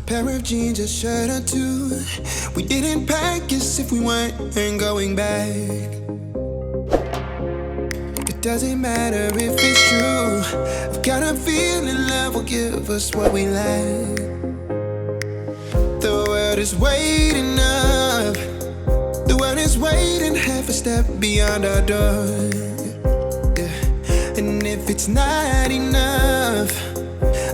Pair of jeans, a shirt or two. We didn't pack as if we weren't going back. It doesn't matter if it's true. I've got a feeling love will give us what we lack. The world is waiting up. The world is waiting half a step beyond our door. Yeah. And if it's not enough,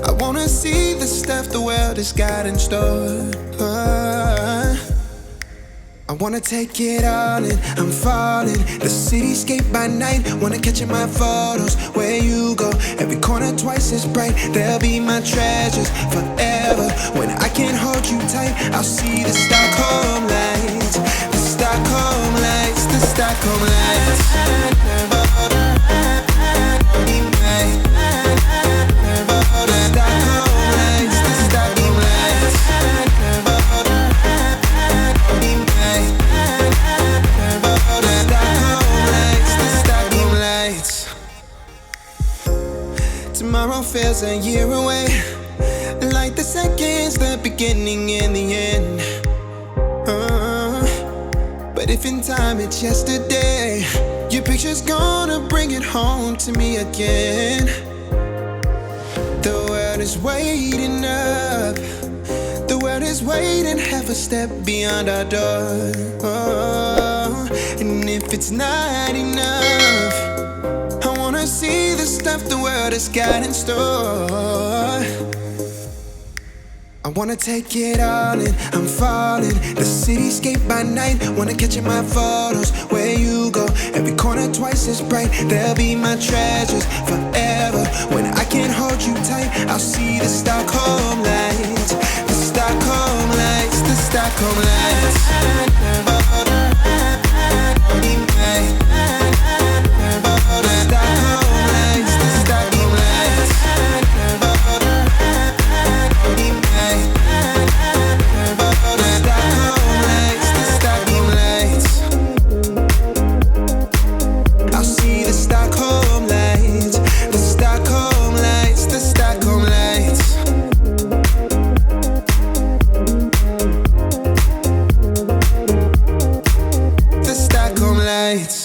I wanna see the stuff the world has got in store. I wanna take it all in, I'm falling. The cityscape by night, wanna catch in my photos. Where you go, every corner twice as bright. They'll be my treasures forever. When I can't hold you tight, I'll see the Stockholm lights. The Stockholm lights, the Stockholm lights. Tomorrow feels a year away, like the seconds, the beginning and the end. But if in time it's yesterday, your picture's gonna bring it home to me again. The world is waiting up. The world is waiting half a step beyond our door. And if it's not enough, I wanna see the stuff the world has got in store. I wanna take it all in, I'm falling. The cityscape by night, wanna catch in my photos. Where you go, every corner twice as bright. They'll be my treasures forever. When I can't hold you tight, I'll see the Stockholm lights. The Stockholm lights, the Stockholm lights. Lights.